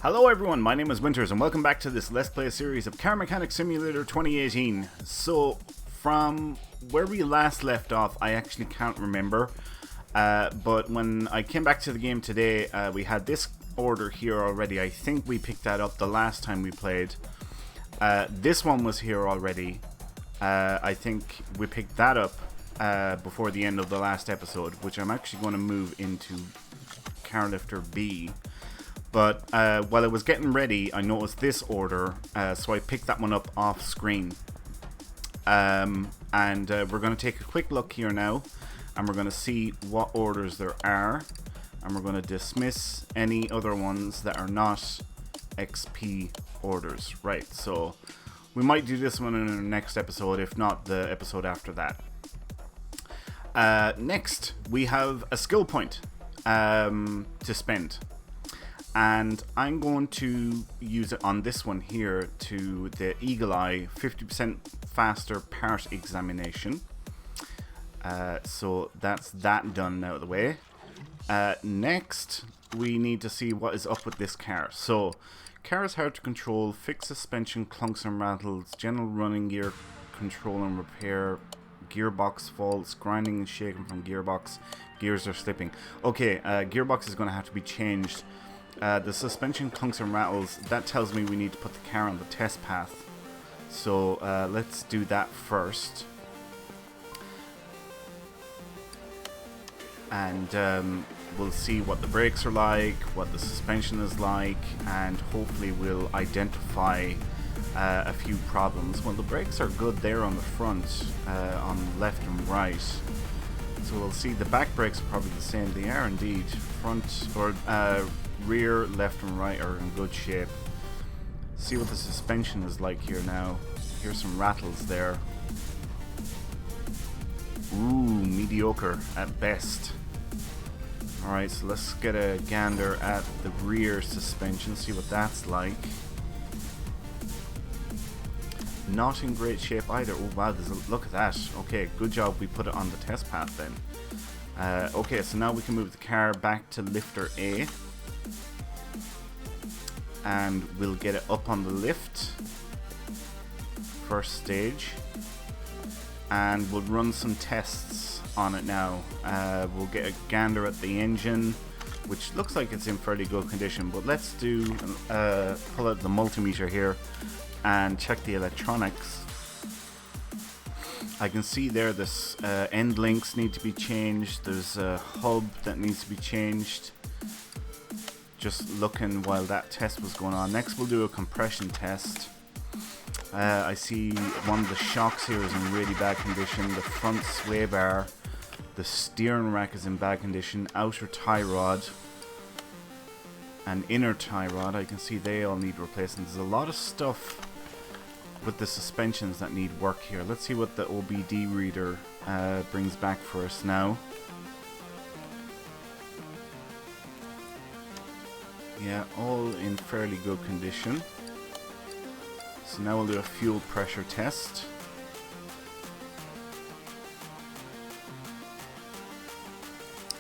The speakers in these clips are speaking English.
Hello everyone, my name is Winters and welcome back to this Let's Play series of Car Mechanic Simulator 2018. So, from where we last left off, I actually can't remember. But when I came back to the game today, we had this order here already. I think we picked that up the last time we played. This one was here already. I think we picked that up before the end of the last episode, which I'm actually going to move into Car Lifter B. But while I was getting ready, I noticed this order, so I picked that one up off screen. And we're going to take a quick look here now, and we're going to see what orders there are, and we're going to dismiss any other ones that are not XP orders. Right, so we might do this one in the next episode, if not the episode after that. Next, we have a skill point to spend. And I'm going to use it on this one here to the Eagle Eye 50% faster part examination. So that's that done out of the way. Next, we need to see what is up with this car. So, car is hard to control, fixed suspension, clunks and rattles, general running gear control and repair, gearbox faults, grinding and shaking from gearbox, gears are slipping. Okay, gearbox is going to have to be changed. The suspension clunks and rattles, that tells me we need to put the car on the test path. So let's do that first. And we'll see what the brakes are like, what the suspension is like, and hopefully we'll identify a few problems. Well, the brakes are good there on the front, on left and right. So we'll see the back brakes are probably the same. They are indeed. Front or rear, left and right are in good shape. See what the suspension is like here now. Here's some rattles there. Ooh, mediocre at best. Alright, so let's get a gander at the rear suspension, see what that's like. Not in great shape either. Oh wow, look at that. Okay, good job we put it on the test path then. Okay, so now we can move the car back to lifter A. And we'll get it up on the lift. First stage. And we'll run some tests on it now. We'll get a gander at the engine, which looks like it's in fairly good condition. But let's do pull out the multimeter here and check the electronics. I can see there this end links need to be changed. There's a hub that needs to be changed. Just looking while that test was going on. Next we'll do a compression test. I see one of the shocks here is in really bad condition. The front sway bar, the steering rack is in bad condition. Outer tie rod and inner tie rod, I can see they all need replacing. There's a lot of stuff with the suspensions that need work here. Let's see what the OBD reader brings back for us now. Yeah, all in fairly good condition. So now we'll do a fuel pressure test.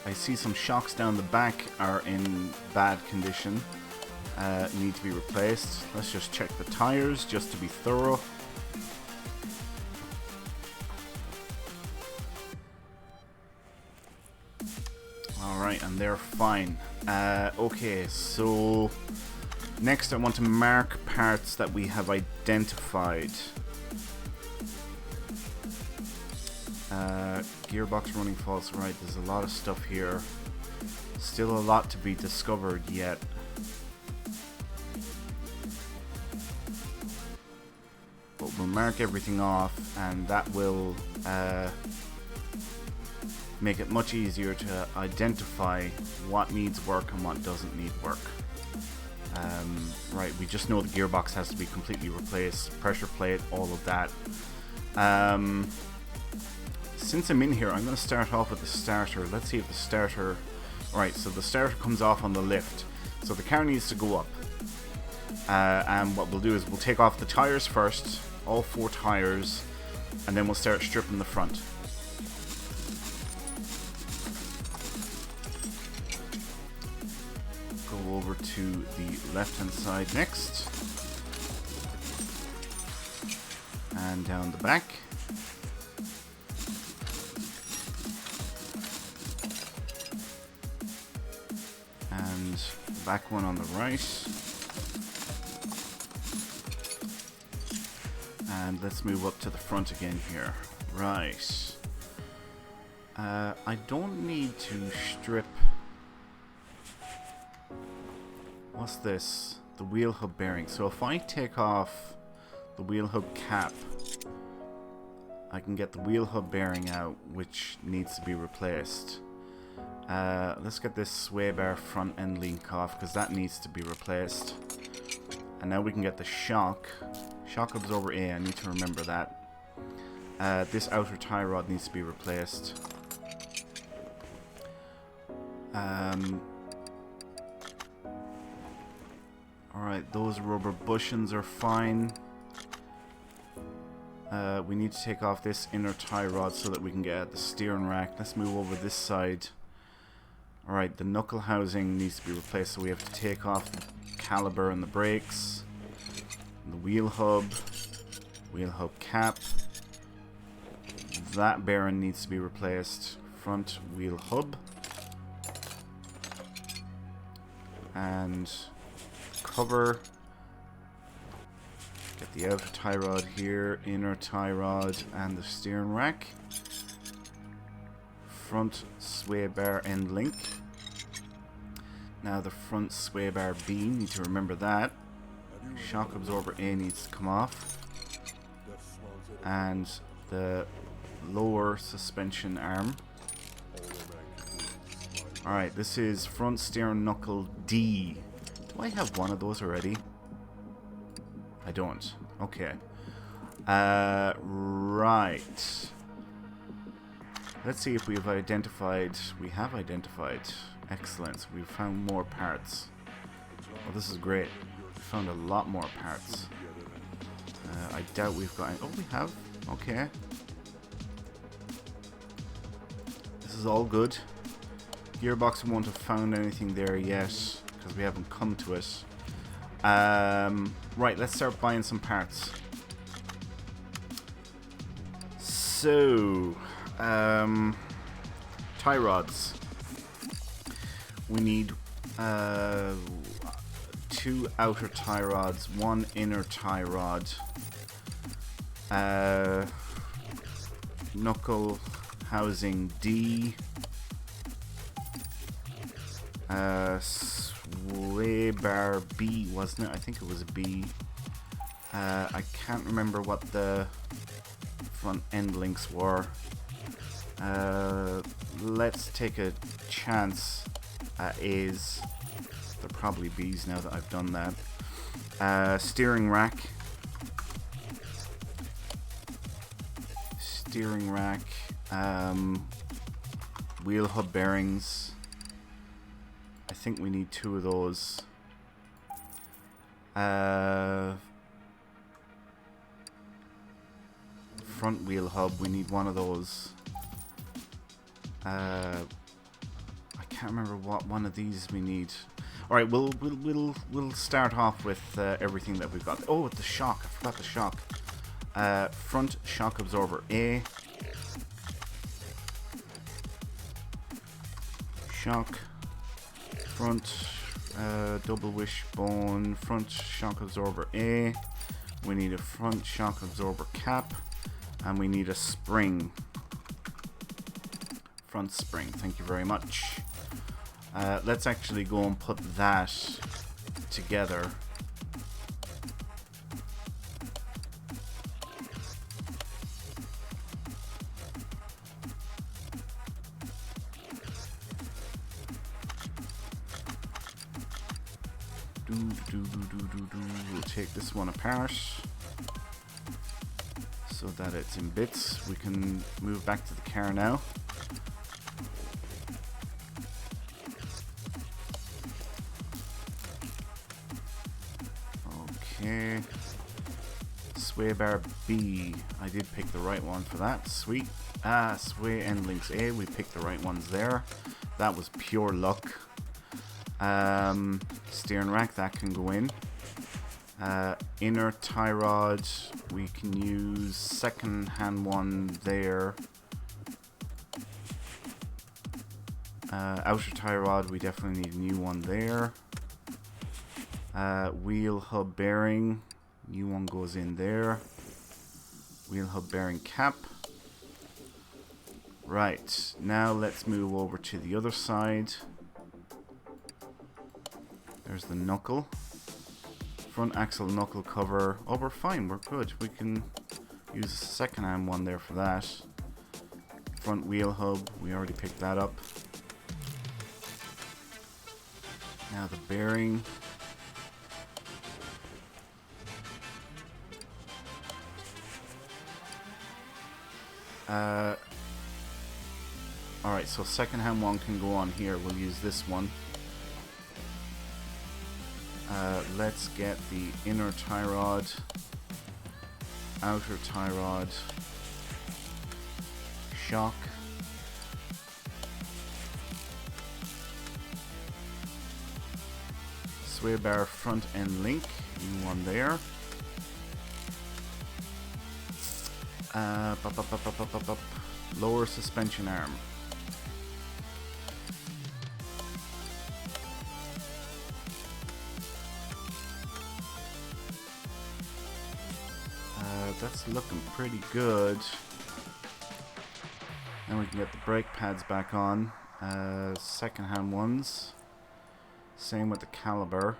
I see some shocks down the back are in bad condition. Need to be replaced. Let's just check the tires just to be thorough. Alright, and they're fine. Okay, so next I want to mark parts that we have identified. Gearbox running faults, right, there's a lot of stuff here. Still a lot to be discovered yet. But we'll mark everything off, and that will make it much easier to identify what needs work and what doesn't need work. Right, we just know the gearbox has to be completely replaced, pressure plate, all of that. Since I'm in here, I'm going to start off with the starter. Let's see if the starter... Alright, so the starter comes off on the lift. So the car needs to go up. And what we'll do is we'll take off the tires first, all 4 tires, and then we'll start stripping the front. go over to the left-hand side next. And down the back. And back one on the right. And let's move up to the front again here. Right. I don't need to strip... What's this? The wheel hub bearing. So if I take off the wheel hub cap, I can get the wheel hub bearing out, which needs to be replaced. Let's get this sway bar front end link off, because that needs to be replaced. And now we can get the shock. Shock absorber A, I need to remember that. This outer tie rod needs to be replaced. Alright, those rubber bushings are fine. We need to take off this inner tie rod so that we can get at the steering rack. Let's move over this side. Alright, the knuckle housing needs to be replaced, so we have to take off the caliper and the brakes. The wheel hub cap. That bearing needs to be replaced. Front wheel hub. And cover. Get the outer tie rod here, inner tie rod, and the steering rack. Front sway bar end link. Now the front sway bar B, need to remember that. Shock absorber A needs to come off. And the lower suspension arm. Alright, this is front steering knuckle D. Do I have one of those already? I don't. Okay. Right. Let's see if we've identified... We have identified. Excellent. We've found more parts. Oh, this is great. We found a lot more parts. I doubt we've got... Oh, we have. Okay. This is all good. Gearbox won't have found anything there yet, because we haven't come to it. Right, let's start buying some parts. So, tie rods. We need 2 outer tie rods, 1 inner tie rod. Knuckle housing D. Sway bar B, wasn't it? I think it was B. I can't remember what the front end links were. Let's take a chance at A's. They're probably B's now that I've done that. Steering rack. Steering rack. Wheel hub bearings. I think we need 2 of those. Front wheel hub, we need 1 of those. I can't remember what one of these we need. All right, we'll start off with everything that we've got. Oh, the shock! I forgot the shock. Front shock absorber A. Shock. Front double wishbone, front shock absorber A. We need a front shock absorber cap, and we need a spring. Front spring, thank you very much. Let's actually go and put that together. We'll take this one apart so that it's in bits. We can move back to the car now. Okay. Sway bar B. I did pick the right one for that. Sweet. Sway end links A. We picked the right ones there. That was pure luck. Steering rack, that can go in. Inner tie rod, we can use second hand one there. Outer tie rod, we definitely need a new one there. Wheel hub bearing, new one goes in there. Wheel hub bearing cap. Right, now let's move over to the other side. There's the knuckle. Front axle knuckle cover. Oh, we're fine, we're good. We can use a second hand one there for that. Front wheel hub, we already picked that up. Now the bearing. Alright, so second hand one can go on here. We'll use this one. Let's get the inner tie rod, outer tie rod, shock, sway bar front end link, new one there. Lower suspension arm. That's looking pretty good. Then we can get the brake pads back on. Second hand ones. Same with the caliber.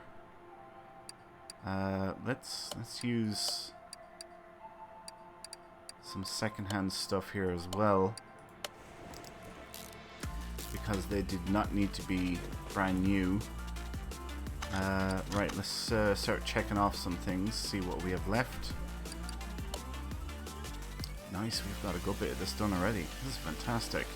Let's use some second hand stuff here as well, because they did not need to be brand new. Right, let's start checking off some things, see what we have left. Nice, we've got a good bit of this done already. This is fantastic.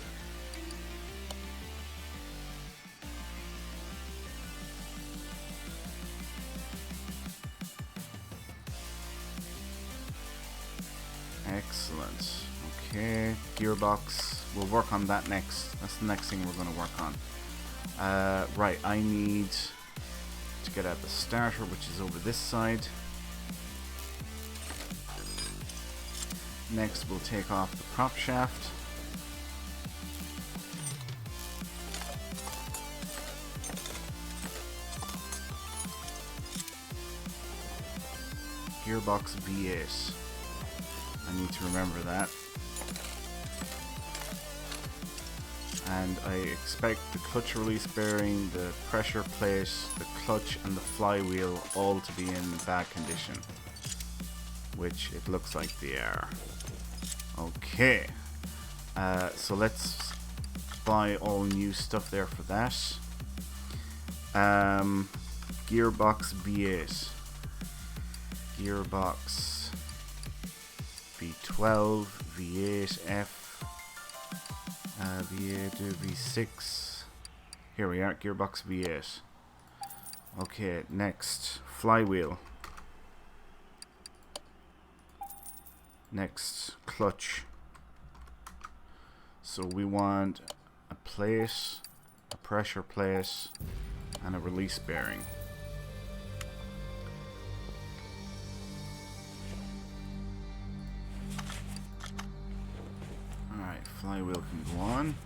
Excellent. Okay, gearbox. We'll work on that next. That's the next thing we're going to work on. Right, I need to get out the starter, which is over this side. Next, we'll take off the prop shaft. Gearbox V8. I need to remember that. And I expect the clutch release bearing, the pressure plate, the clutch and the flywheel all to be in bad condition, which it looks like they are. Okay, so let's buy all new stuff there for that. Gearbox V8, Gearbox V12, V8, F, V8, V6. Here we are, Gearbox V8. Okay, next, flywheel. Next, clutch. So we want a plate, a pressure plate, and a release bearing. Alright, flywheel can go on.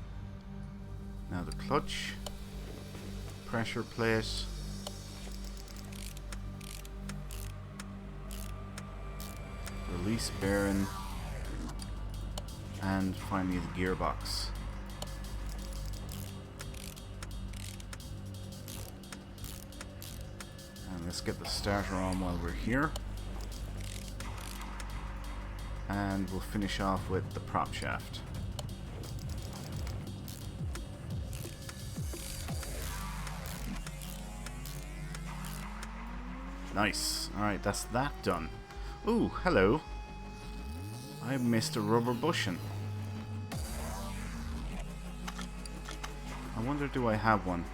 Now the clutch, pressure plate, release bearing, and finally the gearbox. And let's get the starter on while we're here, and we'll finish off with the prop shaft. Nice. Alright, that's that done. Ooh, hello. I missed a rubber bushing. I wonder, do I have one?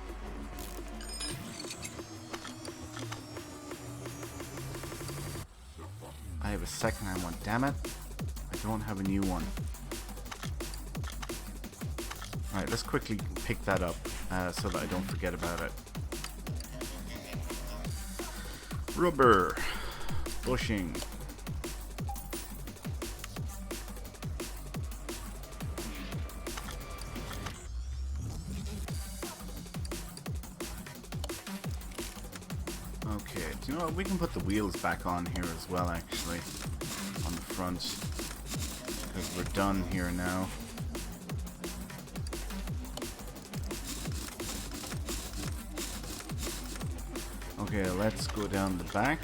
I have a second-hand one. Damn it. I don't have a new one. Alright, let's quickly pick that up so that I don't forget about it. Rubber. Bushing. Okay, do you know what? We can put the wheels back on here as well, actually. On the front. Because we're done here now. Okay, let's go down the back.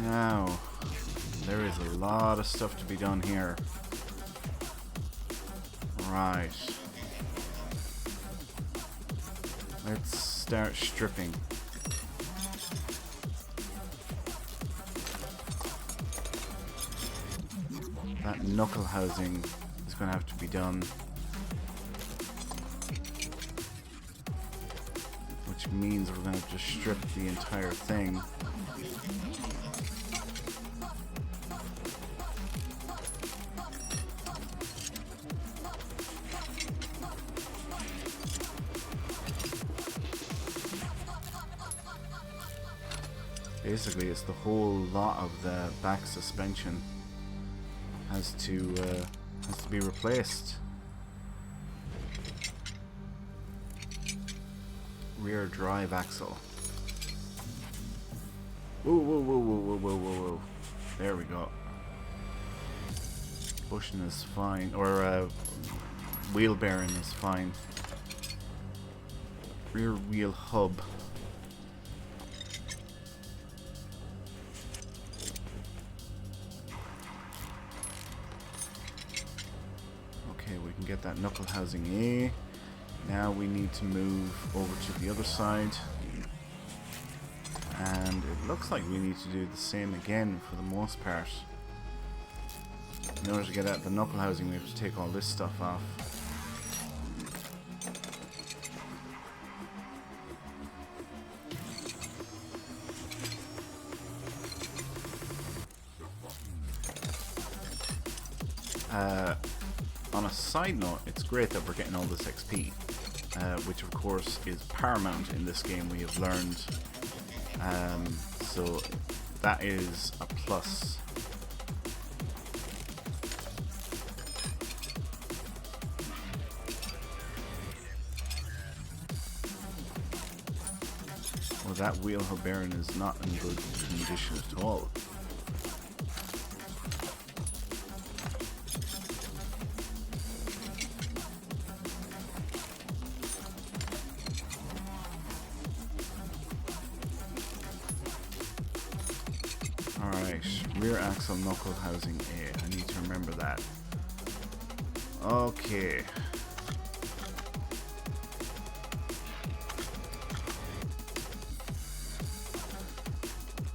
Now, there is a lot of stuff to be done here. Right. Let's start stripping. That knuckle housing is going to have to be done. Which means we're going to just strip the entire thing. Basically, it's the whole lot of the back suspension has to be replaced. Rear drive axle. Whoa, whoa, whoa, whoa, whoa, whoa, whoa, whoa. There we go. Bushing is fine, or wheel bearing is fine. Rear wheel hub. Okay, we can get that knuckle housing A. Now we need to move over to the other side. And it looks like we need to do the same again for the most part. In order to get at the knuckle housing, we have to take all this stuff off. On a side note, it's great that we're getting all this XP, which of course is paramount in this game, we have learned. So that is a plus. Well, that wheel hub bearing is not in good condition at all. Alright, rear axle knuckle housing A. I need to remember that. Okay.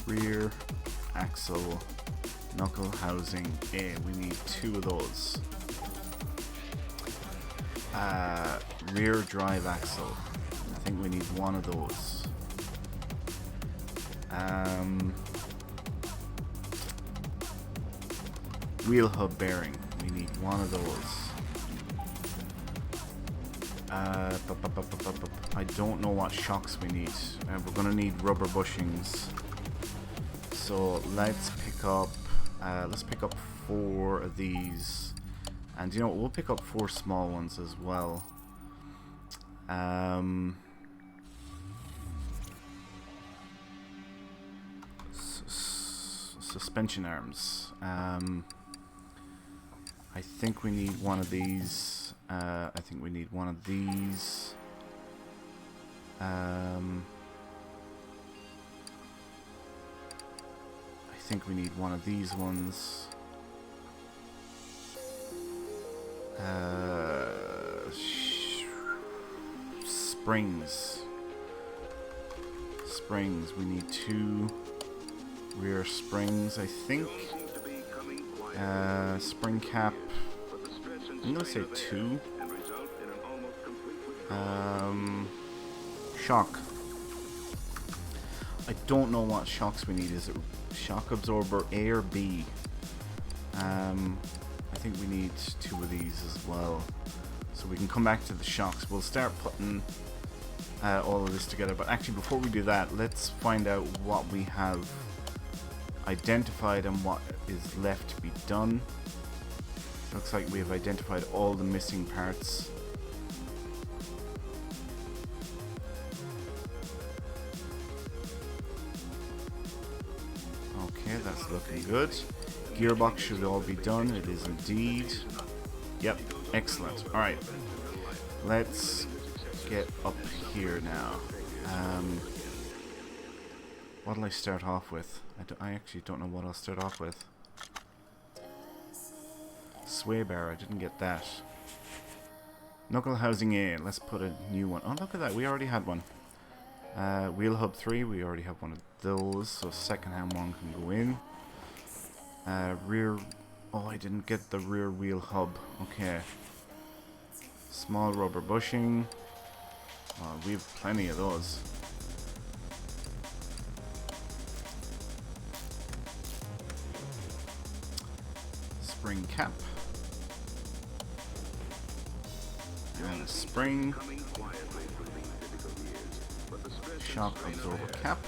Rear axle knuckle housing A. We need 2 of those. Rear drive axle. I think we need 1 of those. Wheel hub bearing. We need 1 of those. I don't know what shocks we need. We're gonna need rubber bushings. So let's pick up 4 of these, and you know what, we'll pick up 4 small ones as well. Suspension arms. I think we need 1 of these. I think we need 1 of these. I think we need 1 of these ones. Springs. Springs. We need 2 rear springs, I think. Spring cap. I'm gonna say 2. Shock. I don't know what shocks we need. Is it shock absorber A or B? I think we need 2 of these as well. So we can come back to the shocks. We'll start putting all of this together. But actually, before we do that, let's find out what we have identified and what is left to be done. Looks like we have identified all the missing parts. Okay, that's looking good. Gearbox should all be done. It is indeed. Yep, excellent. Alright, let's get up here now. What'll I start off with? I actually don't know what I'll start off with. Sway bar, I didn't get that. Knuckle housing A, let's put a new one. Oh, look at that, we already had one. Wheel hub 3, we already have one of those, so second hand one can go in. Rear, oh, I didn't get the rear wheel hub. Okay. Small rubber bushing. Oh, we have plenty of those. Spring cap. And a spring. Shock absorber cap.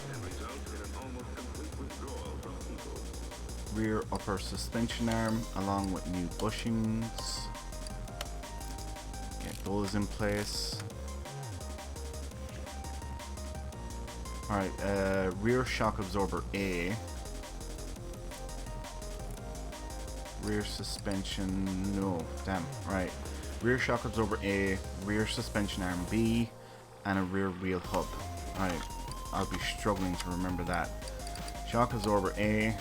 Rear upper suspension arm along with new bushings. Get those in place. Alright, rear shock absorber A. Rear suspension, no, damn, right. Rear shock absorber A, rear suspension arm B, and a rear wheel hub. Alright, I'll be struggling to remember that. Shock absorber A.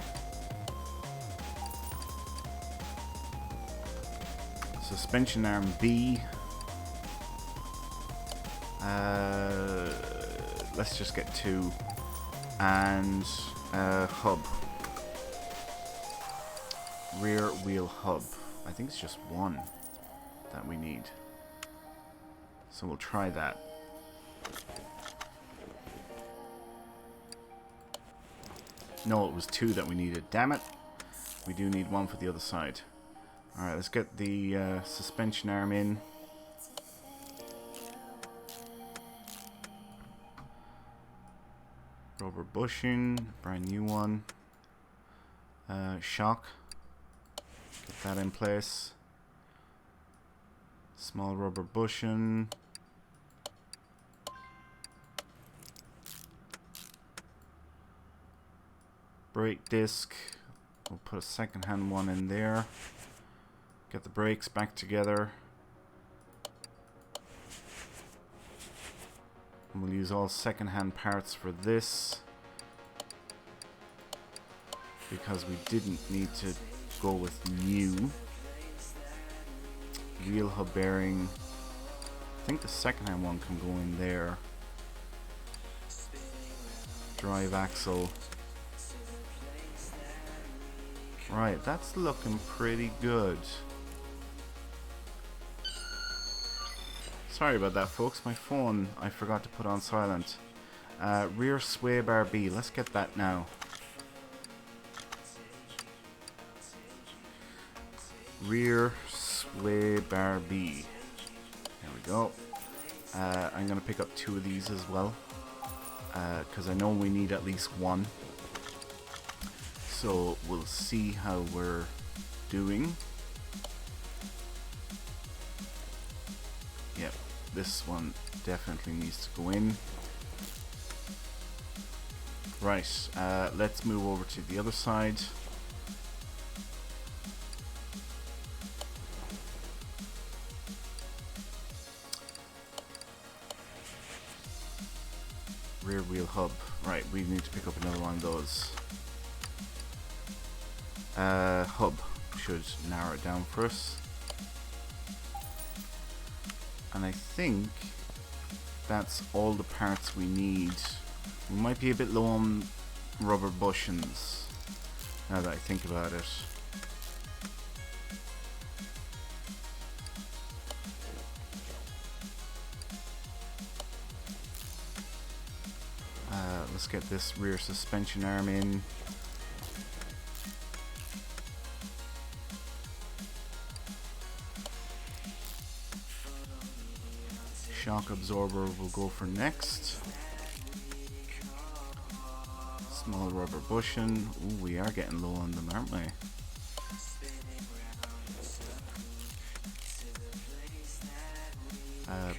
Suspension arm B. Let's just get 2. And hub. Rear wheel hub. I think it's just 1 that we need. So we'll try that. No, it was 2 that we needed. Damn it. We do need 1 for the other side. Alright, let's get the suspension arm in. Rubber bushing, brand new one. Shock. Get that in place. Small rubber bushing. Brake disc. We'll put a second hand one in there. Get the brakes back together. And we'll use all second hand parts for this, because we didn't need to go with new. Wheel hub bearing. I think the second hand one can go in there. Drive axle. Right, that's looking pretty good. Sorry about that, folks. My phone, I forgot to put on silent. Rear sway bar B. Let's get that now. Rear sway bar B. There we go. I'm going to pick up 2 of these as well, because I know we need at least 1. So we'll see how we're doing. Yep, this one definitely needs to go in. Right, let's move over to the other side. Rear wheel hub. Right, we need to pick up another one of those. Hub should narrow it down for us. And I think that's all the parts we need. We might be a bit low on rubber bushings, now that I think about it. Let's get this rear suspension arm in. shock absorber will go for next. Small rubber bushing. Ooh, we are getting low on them, aren't we?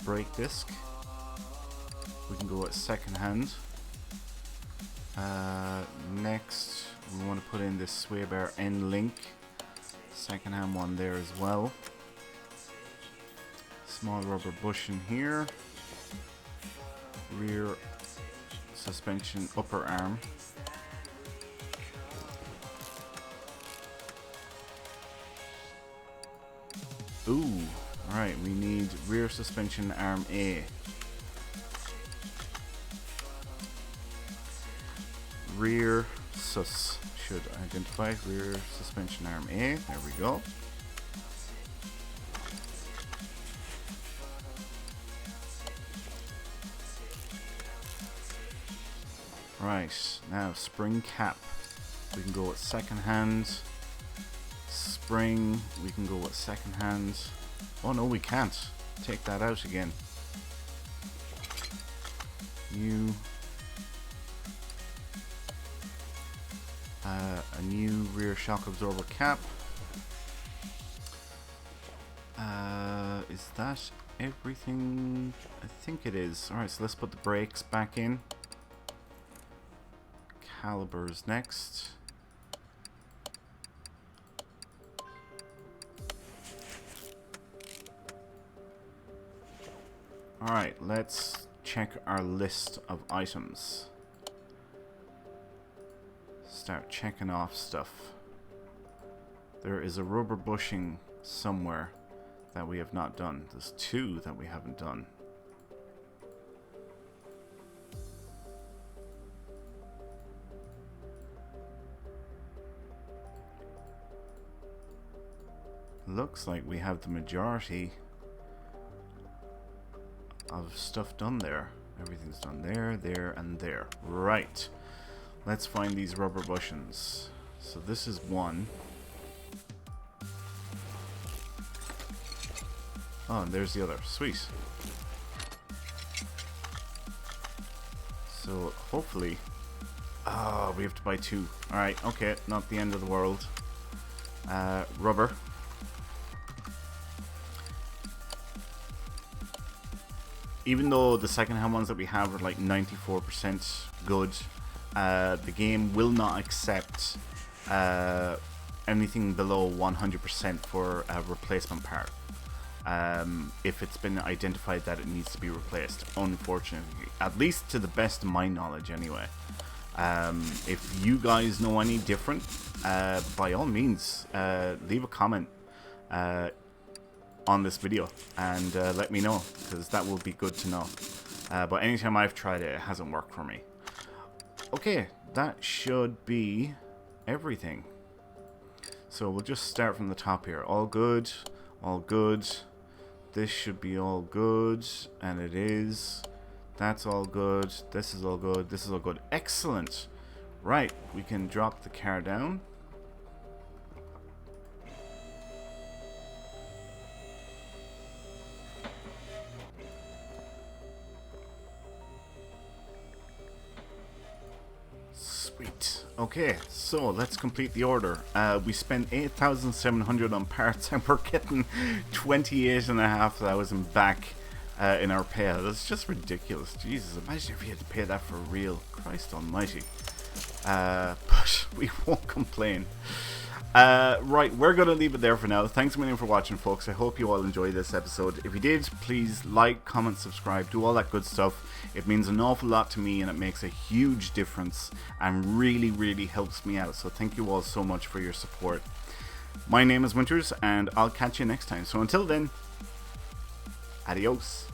Brake disc. We can go at second hand. Next, we want to put in this sway bar end link. Second hand one there as well. Small rubber bushing here. Rear suspension upper arm. Ooh, alright, we need rear suspension arm A. Rear sus should identify rear suspension arm A. There we go. Right, now spring cap. We can go with second hand. Spring, we can go with second hand. Oh no, we can't. Take that out again. New. A new rear shock absorber cap. Is that everything? I think it is. Alright, so let's put the brakes back in. Calipers next. Alright, let's check our list of items. Start checking off stuff. There is a rubber bushing somewhere that we have not done. There's two that we haven't done. Looks like we have the majority of stuff done there. Everything's done there, there, and there. Right. Let's find these rubber bushings. So this is one. Oh, and there's the other. Sweet. So hopefully... Oh, we have to buy two. Alright, okay. Not the end of the world. Rubber. Even though the second-hand ones that we have are like 94% good, the game will not accept anything below 100% for a replacement part. If it's been identified that it needs to be replaced, unfortunately. At least to the best of my knowledge anyway. If you guys know any different, by all means, leave a comment on this video and let me know, because that will be good to know. But anytime I've tried it, it hasn't worked for me. Okay, that should be everything. So we'll just start from the top here. All good, all good. This should be all good, and it is. That's all good. This is all good. This is all good. Excellent. Right, we can drop the car down. Sweet. Okay, so let's complete the order. We spent 8,700 on parts and we're getting 28,500 back in our payout. That's just ridiculous. Jesus, imagine if you had to pay that for real. Christ almighty. But we won't complain. Right, we're going to leave it there for now. Thanks a million for watching, folks. I hope you all enjoyed this episode. If you did, please like, comment, subscribe, do all that good stuff. It means an awful lot to me and it makes a huge difference and really, really helps me out. So thank you all so much for your support. My name is Winters and I'll catch you next time. So until then, adios.